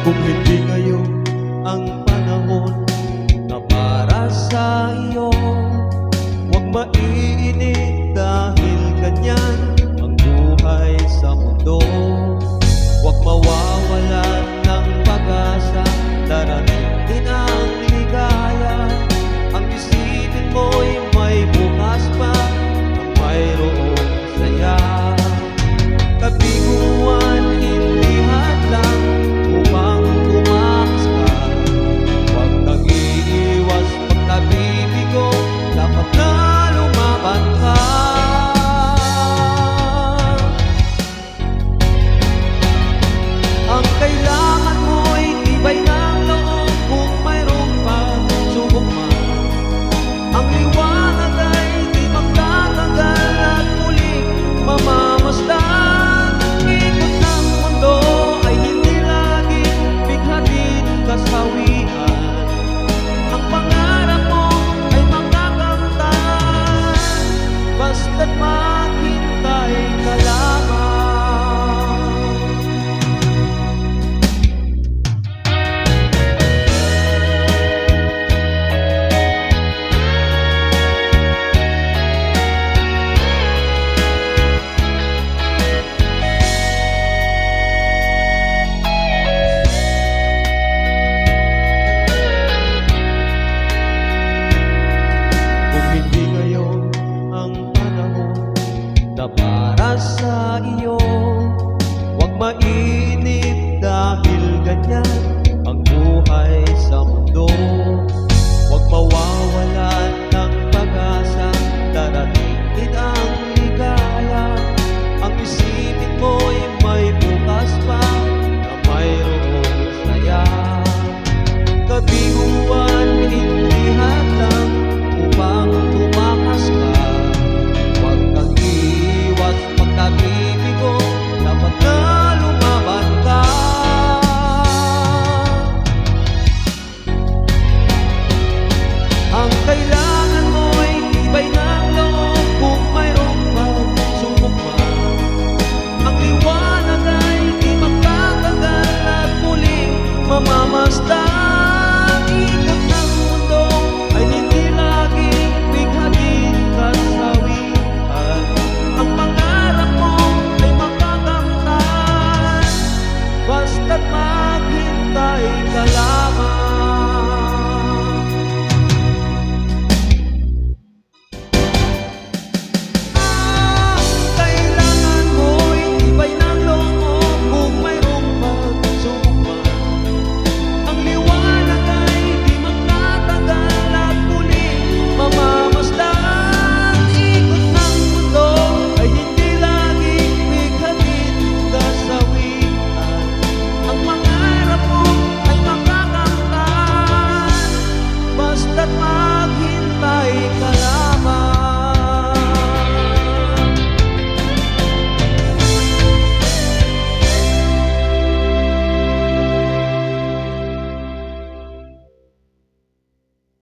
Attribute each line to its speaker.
Speaker 1: Kung hindi ngayon ang panahon na para sa iyo, huwag maiinip dahil ganyan ang buhay sa mundo. Huwag mawawalan ng pag-asa, darating din ang ligaya. Ang isipin mo'y may bukas pa, ang mayroong saya. Kabiguan, hindi hadlang upang tumakas ka. Huwag kang iiwas, pag nabibigo, dapat na lumaban ka. Ang kailangan mo'y tibay ng loob kung mayroong pagsubok man. Ang liwanag ay di magtatagal at muling mamamasdan. Ikot ng mundo ay hindi laging bighatid kasawian. Ang pangarap mo ay makakamtan, basta't maghintay ka lamang. Na para sa iyo, huwag mainip dahil ganyan ang buhay sa mundo. Huwag mawawalan ng pag-asa, darating din ang ligaya. Ang isipin mo'y may bukas pa, na mayroong saya. Kabiguan, hindi hadlang upang tumakas ka. Pagkabibigo, dapat na lumaban ka. Ang kailangan mo'y tibay ng loob kung mayroong pagsubok man. Ang liwanag ay di magtatagal at muling mamamasdan. Ikot ng mundo ay hindi laging bighatid kasawian. Ang pangarap mo ay makakamtan, basta't maghintay ka lamang. Kailangan mo'y tibay ng loob kung mayroong pagsubok man. Ang liwanag ay di magtatagal at muling mamamasdan. Ikot ng mundo ay hindi laging bighatid kasawian. Ang pangarap mo ay makakamtan, basta't